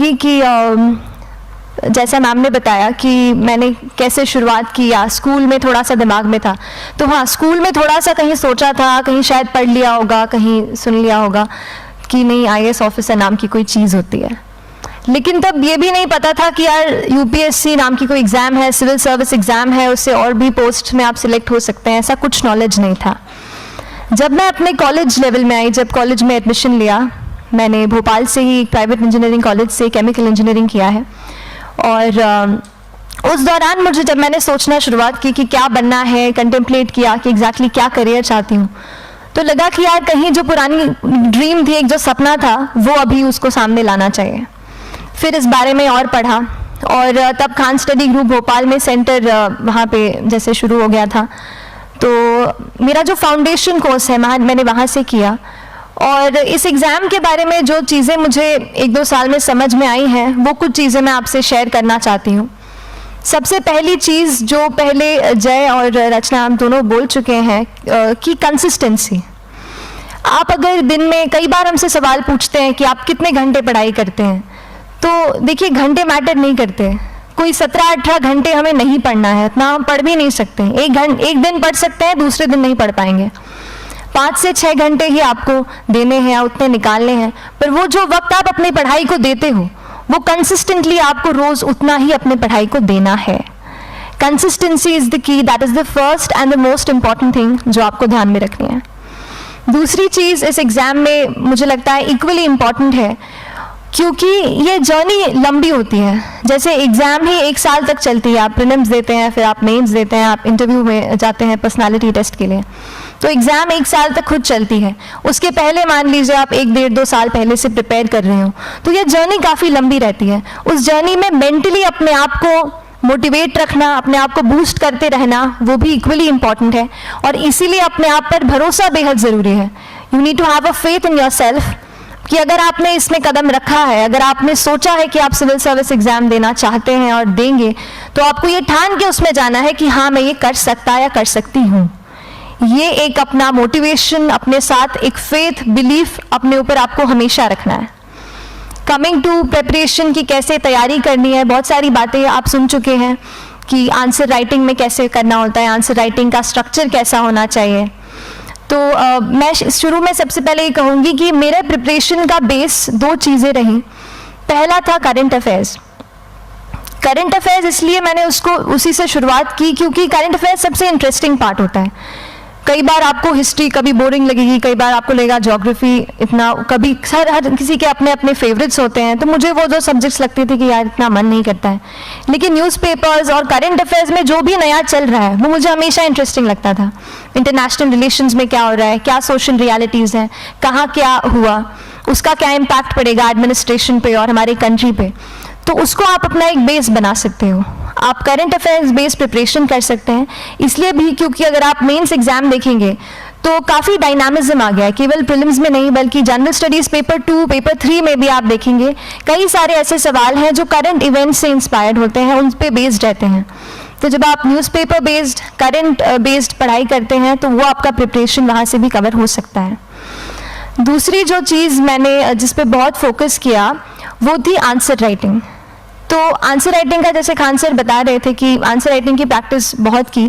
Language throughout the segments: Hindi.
चाहूँगी कि जैसा मैम ने बताया कि मैंने कैसे शुरुआत की, या स्कूल में थोड़ा सा दिमाग में था, तो हाँ, स्कूल में थोड़ा सा कहीं सोचा था, कहीं शायद पढ़ लिया होगा, कहीं सुन लिया होगा कि नहीं IAS ऑफिसर नाम की कोई चीज़ होती है। लेकिन तब ये भी नहीं पता था कि यार UPSC नाम की कोई एग्ज़ाम है, सिविल सर्विस एग्ज़ाम है, उससे और भी पोस्ट में आप सिलेक्ट हो सकते हैं, ऐसा कुछ नॉलेज नहीं था। जब मैं अपने कॉलेज लेवल में आई, जब कॉलेज में एडमिशन लिया, मैंने भोपाल से ही प्राइवेट इंजीनियरिंग कॉलेज से केमिकल इंजीनियरिंग किया है, और उस दौरान मुझे जब मैंने सोचना शुरुआत की कि क्या बनना है, कंटेम्पलेट किया कि एग्जैक्टली क्या करियर चाहती हूँ, तो लगा कि यार कहीं जो पुरानी ड्रीम थी, एक जो सपना था, वो अभी उसको सामने लाना चाहिए। फिर इस बारे में और पढ़ा, और तब खान स्टडी ग्रुप भोपाल में सेंटर वहाँ पे जैसे शुरू हो गया था, तो मेरा जो फाउंडेशन कोर्स है मैंने वहाँ से किया। और इस एग्ज़ाम के बारे में जो चीज़ें मुझे 1-2 साल में समझ में आई हैं, वो कुछ चीज़ें मैं आपसे शेयर करना चाहती हूँ। सबसे पहली चीज़ जो पहले जय और रचना हम दोनों बोल चुके हैं कि कंसिस्टेंसी। आप अगर दिन में, कई बार हमसे सवाल पूछते हैं कि आप कितने घंटे पढ़ाई करते हैं, तो देखिए घंटे मैटर नहीं करते। कोई 17-18 घंटे हमें नहीं पढ़ना है, इतना हम पढ़ भी नहीं सकते। एक दिन पढ़ सकते हैं, दूसरे दिन नहीं पढ़ पाएंगे। 5 से 6 घंटे ही आपको देने हैं या उतने निकालने हैं, पर वो जो वक्त आप अपनी पढ़ाई को देते हो, वो कंसिस्टेंटली आपको रोज उतना ही अपने पढ़ाई को देना है। Consistency is the key, that is the first and the most important thing जो आपको ध्यान में रखनी है। दूसरी चीज़ इस एग्ज़ाम में मुझे लगता है इक्वली इम्पॉर्टेंट है, क्योंकि ये जर्नी लंबी होती है। जैसे एग्ज़ाम ही 1 साल तक चलती है, आप प्रीलिम्स देते हैं, फिर आप मेंस देते हैं, आप इंटरव्यू में जाते हैं पर्सनालिटी टेस्ट के लिए, तो एग्ज़ाम 1 साल तक खुद चलती है। उसके पहले मान लीजिए आप 1-1.5-2 साल पहले से प्रिपेयर कर रहे हो, तो ये जर्नी काफ़ी लंबी रहती है। उस जर्नी में मेंटली अपने आप को मोटिवेट रखना, अपने आप को बूस्ट करते रहना, वो भी इक्वली इम्पॉर्टेंट है, और इसीलिए अपने आप पर भरोसा बेहद ज़रूरी है। You need to have a faith in yourself कि अगर आपने इसमें कदम रखा है, अगर आपने सोचा है कि आप सिविल सर्विस एग्ज़ाम देना चाहते हैं और देंगे, तो आपको ये ठान के उसमें जाना है कि हाँ, मैं ये कर सकता या कर सकती हूँ। ये एक अपना मोटिवेशन, अपने साथ एक फेथ, बिलीफ अपने ऊपर आपको हमेशा रखना है। कमिंग टू प्रेपरेशन की कैसे तैयारी करनी है, बहुत सारी बातें आप सुन चुके हैं कि आंसर राइटिंग में कैसे करना होता है, आंसर राइटिंग का स्ट्रक्चर कैसा होना चाहिए। तो मैं शुरू में सबसे पहले ये कहूँगी कि मेरे प्रिपरेशन का बेस 2 चीज़ें रहीं। पहला था करंट अफेयर्स। करंट अफेयर्स इसलिए मैंने उसी से शुरुआत की क्योंकि करंट अफेयर्स सबसे इंटरेस्टिंग पार्ट होता है। कई बार आपको हिस्ट्री कभी बोरिंग लगेगी, कई बार आपको लगेगा ज्योग्राफी इतना, कभी हर किसी के अपने अपने फेवरेट्स होते हैं। तो मुझे वो जो सब्जेक्ट्स लगते थे कि यार इतना मन नहीं करता है, लेकिन न्यूज़पेपर्स और करंट अफेयर्स में जो भी नया चल रहा है वो मुझे हमेशा इंटरेस्टिंग लगता था। इंटरनेशनल रिलेशंस में क्या हो रहा है, क्या सोशल रियलिटीज़ हैं, कहाँ क्या हुआ, उसका क्या इम्पैक्ट पड़ेगा एडमिनिस्ट्रेशन पे और हमारी कंट्री पे, तो उसको आप अपना एक बेस बना सकते हो। आप करंट अफेयर्स बेस्ड प्रिपरेशन कर सकते हैं, इसलिए भी क्योंकि अगर आप मेंस एग्जाम देखेंगे तो काफ़ी डायनामिज्म आ गया है, केवल प्रीलिम्स में नहीं बल्कि जनरल स्टडीज़ पेपर 2, पेपर 3 में भी आप देखेंगे कई सारे ऐसे सवाल हैं जो करंट इवेंट्स से इंस्पायर्ड होते हैं, उन पे बेस्ड रहते हैं। तो जब आप न्यूज़पेपर बेस्ड, करंट बेस्ड पढ़ाई करते हैं तो वो आपका प्रिपरेशन वहाँ से भी कवर हो सकता है। दूसरी जो चीज़ मैंने जिस पे बहुत फोकस किया वो थी आंसर राइटिंग। तो आंसर राइटिंग का जैसे खान सर बता रहे थे कि आंसर राइटिंग की प्रैक्टिस बहुत की,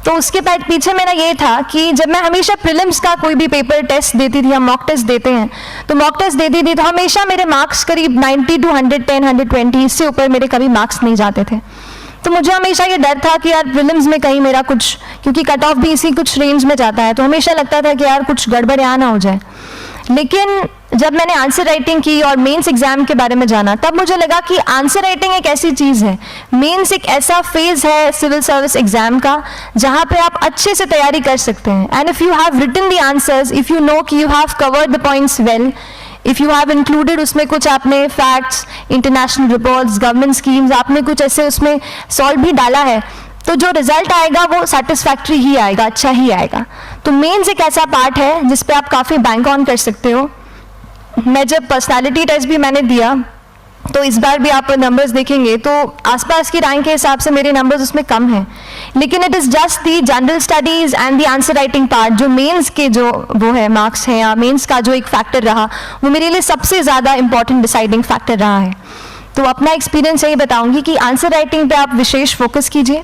तो उसके पीछे मेरा ये था कि जब मैं हमेशा प्रीलिम्स का कोई भी पेपर टेस्ट देती थी, हम मॉक टेस्ट देते हैं, तो मॉक टेस्ट देती थी तो हमेशा मेरे मार्क्स करीब 90 to 110, 120, इससे ऊपर मेरे कभी मार्क्स नहीं जाते थे। तो मुझे हमेशा ये डर था कि यार प्रीलिम्स में कहीं मेरा कुछ, क्योंकि कट ऑफ भी इसी कुछ रेंज में जाता है, तो हमेशा लगता था कि यार कुछ गड़बड़ यहाँ ना हो जाए। लेकिन जब मैंने आंसर राइटिंग की और मेंस एग्जाम के बारे में जाना, तब मुझे लगा कि आंसर राइटिंग एक ऐसी चीज़ है, मेंस एक ऐसा फेज है सिविल सर्विस एग्जाम का जहाँ पे आप अच्छे से तैयारी कर सकते हैं। And if you have written the answers, if you know कि you have covered the points well, if you have included उसमें कुछ आपने facts, international reports, government schemes, आपने कुछ ऐसे उसमें सॉल्व भी डाला है, तो जो रिजल्ट आएगा वो सेटिस्फैक्ट्री ही आएगा, अच्छा ही आएगा। तो मेंस एक ऐसा पार्ट है जिस पे आप काफ़ी बैंक ऑन कर सकते हो। मैं जब पर्सनालिटी टेस्ट भी मैंने दिया तो इस बार भी आप नंबर्स देखेंगे तो आसपास की रैंक के हिसाब से मेरे नंबर्स उसमें कम हैं, लेकिन it is just the general studies and the answer writing part, जो मेंस के जो वो है मार्क्स हैं या मेंस का जो एक फैक्टर रहा, वो मेरे लिए सबसे ज़्यादा इंपॉर्टेंट डिसाइडिंग फैक्टर रहा है। तो अपना एक्सपीरियंस यही बताऊंगी कि आंसर राइटिंग पे आप विशेष फोकस कीजिए।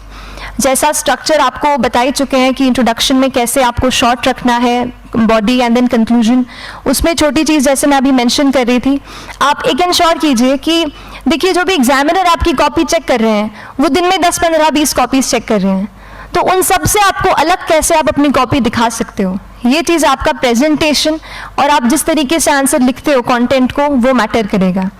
जैसा स्ट्रक्चर आपको बता ही चुके हैं कि इंट्रोडक्शन में कैसे आपको शॉर्ट रखना है, बॉडी एंड देन कंक्लूजन, उसमें छोटी चीज़ जैसे मैं अभी मेंशन कर रही थी, आप एक इंश्योर कीजिए कि देखिए जो भी एग्जामिनर आपकी कॉपी चेक कर रहे हैं वो दिन में 10, 15, 20 कॉपीज चेक कर रहे हैं, तो उन सब से आपको अलग कैसे आप अपनी कॉपी दिखा सकते हो, ये चीज़ आपका प्रेजेंटेशन और आप जिस तरीके से आंसर लिखते हो कंटेंट को, वो मैटर करेगा।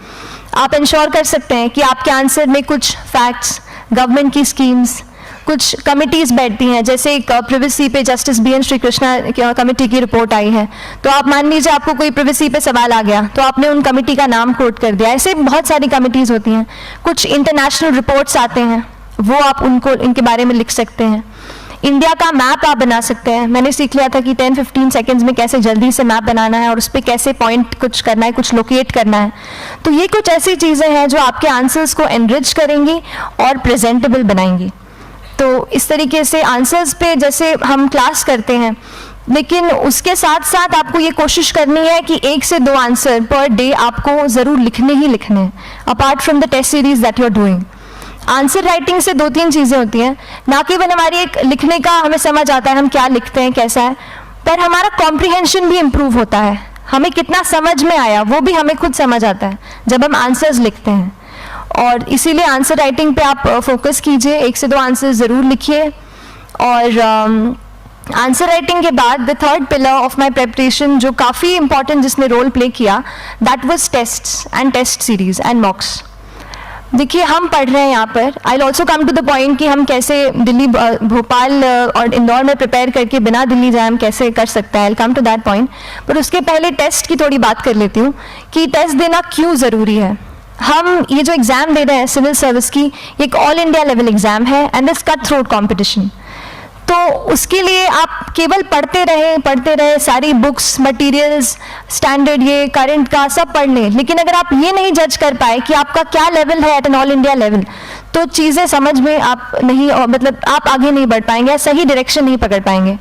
आप इंश्योर कर सकते हैं कि आपके आंसर में कुछ फैक्ट्स, गवर्नमेंट की स्कीम्स, कुछ कमिटीज़ बैठती हैं, जैसे एक प्रिवेसी पे जस्टिस BN श्रीकृष्णा कमेटी की रिपोर्ट आई है, तो आप मान लीजिए आपको कोई प्रिवेसी पे सवाल आ गया तो आपने उन कमेटी का नाम कोट कर दिया। ऐसे बहुत सारी कमिटीज़ होती हैं। कुछ इंटरनेशनल रिपोर्ट्स आते हैं, वो आप उनको इनके बारे में लिख सकते हैं। इंडिया का मैप आप बना सकते हैं। मैंने सीख लिया था कि 10-15 सेकेंड्स में कैसे जल्दी से मैप बनाना है और उस पर कैसे पॉइंट कुछ करना है, कुछ लोकेट करना है। तो ये कुछ ऐसी चीज़ें हैं जो आपके आंसर्स को एनरिच करेंगी और प्रेजेंटेबल बनाएंगी। तो इस तरीके से आंसर्स पे जैसे हम क्लास करते हैं, लेकिन उसके साथ साथ आपको ये कोशिश करनी है कि 1 से 2 आंसर पर डे आपको ज़रूर लिखने ही लिखने हैं, apart from the test series that you are doing. Answer writing से 2-3 चीज़ें होती हैं, ना केवल हमारी एक लिखने का हमें समझ आता है हम क्या लिखते हैं कैसा है, पर हमारा कॉम्प्रिहेंशन भी इम्प्रूव होता है। हमें कितना समझ में आया वो भी हमें खुद समझ आता है जब हम आंसर्स लिखते हैं। और इसीलिए आंसर राइटिंग पे आप फोकस कीजिए, 1 से 2 आंसर ज़रूर लिखिए। और आंसर राइटिंग के बाद the third pillar of my preparation जो काफ़ी इंपॉर्टेंट जिसने रोल प्ले किया, that was tests and test series and mocks. देखिए हम पढ़ रहे हैं यहाँ पर, I will also come to the point कि हम कैसे दिल्ली, भोपाल और इंदौर में प्रिपेयर करके बिना दिल्ली जाए हम कैसे कर सकते हैं, I will come to that point. पर उसके पहले टेस्ट की थोड़ी बात कर लेती हूँ कि टेस्ट देना क्यों ज़रूरी है। हम ये जो एग्ज़ाम दे रहे हैं सिविल सर्विस की, एक ऑल इंडिया लेवल एग्ज़ाम है and this cut throat competition. तो उसके लिए आप केवल पढ़ते रहे सारी बुक्स, मटेरियल्स, स्टैंडर्ड, ये करंट का सब पढ़ लें, लेकिन अगर आप ये नहीं जज कर पाए कि आपका क्या लेवल है at an all India level, तो चीज़ें समझ में आप नहीं, मतलब आप आगे नहीं बढ़ पाएंगे, सही डायरेक्शन नहीं पकड़ पाएंगे।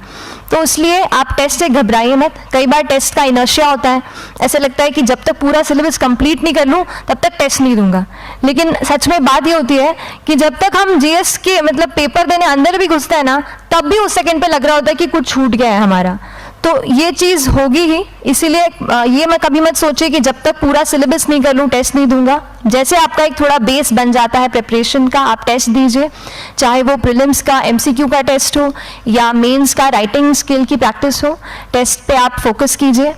तो इसलिए आप टेस्ट से घबराइए मत। कई बार टेस्ट का इनर्शिया होता है, ऐसा लगता है कि जब तक पूरा सिलेबस कंप्लीट नहीं कर लूँ तब तक टेस्ट नहीं दूंगा, लेकिन सच में बात ये होती है कि जब तक हम GS के मतलब पेपर देने अंदर भी घुसते हैं ना, तब भी उस सेकंड पे लग रहा होता है कि कुछ छूट गया है हमारा। तो ये चीज़ होगी ही, इसीलिए ये मैं कभी मत सोचिए कि जब तक पूरा सिलेबस नहीं कर लूँ टेस्ट नहीं दूंगा। जैसे आपका एक थोड़ा बेस बन जाता है प्रिपरेशन का, आप टेस्ट दीजिए, चाहे वो प्रीलिम्स का MCQ का टेस्ट हो या मेंस का राइटिंग स्किल की प्रैक्टिस हो, टेस्ट पे आप फोकस कीजिए।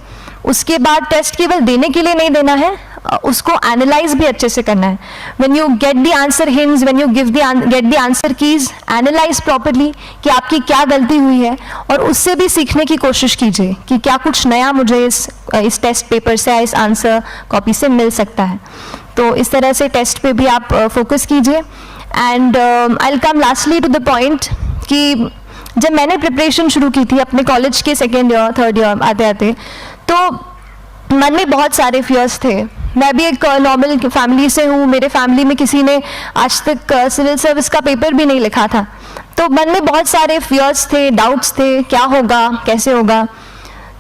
उसके बाद टेस्ट केवल देने के लिए नहीं देना है, उसको एनालाइज भी अच्छे से करना है। When you get the answer hints, when you get the answer keys, analyse properly कि आपकी क्या गलती हुई है और उससे भी सीखने की कोशिश कीजिए कि क्या कुछ नया मुझे इस टेस्ट पेपर से या इस आंसर कॉपी से मिल सकता है। तो इस तरह से टेस्ट पे भी आप फोकस कीजिए। And I will come lastly to the point कि जब मैंने प्रिपरेशन शुरू की थी अपने कॉलेज के 2nd ईयर 3rd ईयर आते आते, तो मन में बहुत सारे फियर्स थे। मैं भी एक नॉर्मल फैमिली से हूँ, मेरे फैमिली में किसी ने आज तक सिविल सर्विस का पेपर भी नहीं लिखा था, तो मन में बहुत सारे फियर्स थे, डाउट्स थे, क्या होगा, कैसे होगा।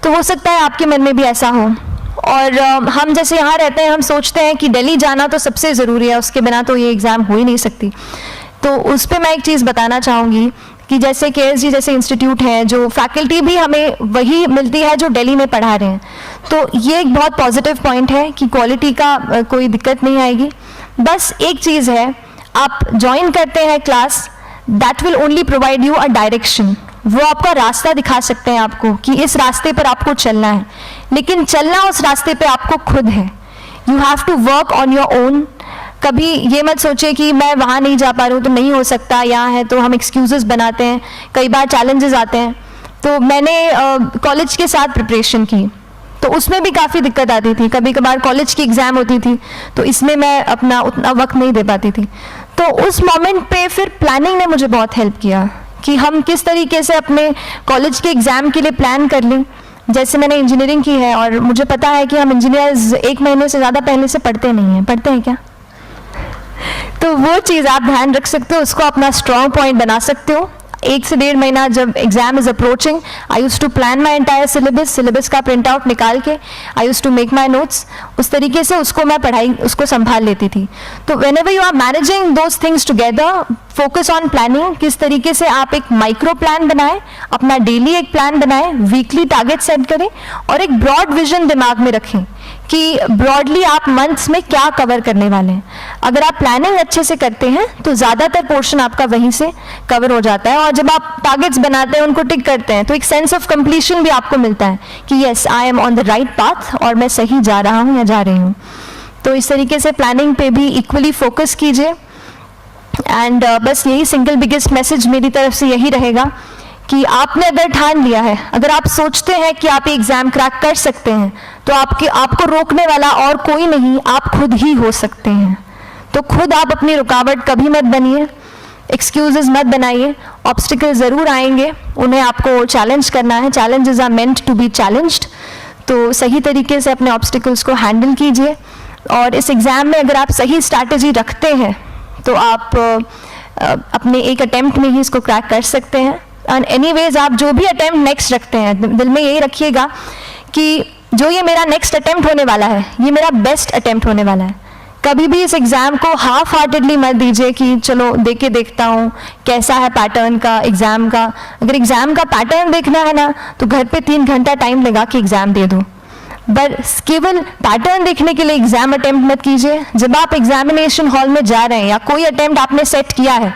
तो हो सकता है आपके मन में भी ऐसा हो। और हम जैसे यहाँ रहते हैं, हम सोचते हैं कि दिल्ली जाना तो सबसे ज़रूरी है, उसके बिना तो ये एग्ज़ाम हो ही नहीं सकती। तो उस पर मैं एक चीज़ बताना चाहूँगी कि जैसे KSG जैसे इंस्टीट्यूट है, जो फैकल्टी भी हमें वही मिलती है जो दिल्ली में पढ़ा रहे हैं, तो ये एक बहुत पॉजिटिव पॉइंट है कि क्वालिटी का कोई दिक्कत नहीं आएगी। बस एक चीज़ है, आप ज्वाइन करते हैं class, that will only provide you a direction, वो आपका रास्ता दिखा सकते हैं आपको कि इस रास्ते पर आपको चलना है, लेकिन चलना उस रास्ते पे आपको खुद है। You have to work on your own. कभी ये मत सोचिए कि मैं वहाँ नहीं जा पा रहा हूँ तो नहीं हो सकता, यहाँ है, तो हम एक्सक्यूजेस बनाते हैं। कई बार चैलेंजेस आते हैं। तो मैंने कॉलेज के साथ प्रिपरेशन की, तो उसमें भी काफ़ी दिक्कत आती थी। कभी कभार कॉलेज की एग्ज़ाम होती थी तो इसमें मैं अपना उतना वक्त नहीं दे पाती थी। तो उस मोमेंट पे फिर प्लानिंग ने मुझे बहुत हेल्प किया कि हम किस तरीके से अपने कॉलेज के एग्ज़ाम के लिए प्लान कर लें। जैसे मैंने इंजीनियरिंग की है और मुझे पता है कि हम इंजीनियर्स 1 महीने से ज़्यादा पहले से पढ़ते नहीं हैं। पढ़ते हैं क्या? तो वो चीज़ आप ध्यान रख सकते हो, उसको अपना स्ट्रॉन्ग पॉइंट बना सकते हो। 1 से 1.5 महीना जब exam is approaching, I use to plan my entire syllabus का प्रिंट आउट निकाल के I use to make my notes, उस तरीके से उसको मैं उसको संभाल लेती थी। तो whenever you are managing those things together, focus on planning, किस तरीके से आप एक माइक्रो प्लान बनाएं, अपना डेली एक प्लान बनाएं, वीकली टारगेट सेट करें और एक ब्रॉड विजन दिमाग में रखें कि ब्रॉडली आप मंथ्स में क्या कवर करने वाले हैं। अगर आप प्लानिंग अच्छे से करते हैं तो ज़्यादातर पोर्शन आपका वहीं से कवर हो जाता है, और जब आप टारगेट्स बनाते हैं, उनको टिक करते हैं, तो एक सेंस ऑफ कंप्लीशन भी आपको मिलता है कि yes I am on the right path और मैं सही जा रहा हूँ या जा रही हूँ। तो इस तरीके से प्लानिंग पे भी इक्वली फोकस कीजिए। एंड बस यही सिंगल बिगेस्ट मैसेज मेरी तरफ से यही रहेगा कि आपने अगर ठान लिया है, अगर आप सोचते हैं कि आप एग्ज़ाम क्रैक कर सकते हैं, तो आपको रोकने वाला और कोई नहीं, आप खुद ही हो सकते हैं। तो खुद आप अपनी रुकावट कभी मत बनिए, एक्सक्यूजेस मत बनाइए। ऑब्स्टिकल ज़रूर आएंगे, उन्हें आपको चैलेंज करना है। Challenges are meant to be challenged. तो सही तरीके से अपने ऑब्स्टिकल्स को हैंडल कीजिए, और इस एग्ज़ाम में अगर आप सही स्ट्रैटेजी रखते हैं तो आप अपने एक अटेम्प्ट में ही इसको क्रैक कर सकते हैं। एंड एनीवेज आप जो भी अटेम्प्ट नेक्स्ट रखते हैं, दिल में यही रखिएगा कि जो ये मेरा नेक्स्ट अटेम्प्ट होने वाला है, ये मेरा बेस्ट अटेम्प्ट होने वाला है। कभी भी इस एग्ज़ाम को हाफ हार्टेडली मत दीजिए कि चलो दे के देखता हूँ कैसा है पैटर्न का एग्ज़ाम का। अगर एग्ज़ाम का पैटर्न देखना है ना, तो घर पे 3 घंटा टाइम लगा के एग्ज़ाम दे दो, बस केवल पैटर्न देखने के लिए एग्ज़ाम अटेम्प्ट मत कीजिए। जब आप एग्जामिनेशन हॉल में जा रहे हैं या कोई अटेम्प्ट आपने सेट किया है,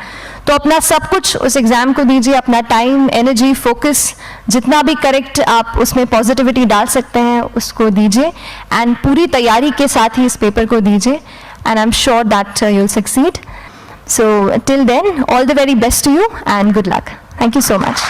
तो अपना सब कुछ उस एग्ज़ाम को दीजिए, अपना टाइम, एनर्जी, फोकस, जितना भी करेक्ट आप उसमें पॉजिटिविटी डाल सकते हैं उसको दीजिए, एंड पूरी तैयारी के साथ ही इस पेपर को दीजिए, and I am sure that you will succeed. So till then, all the very best to you and good luck. Thank you so much.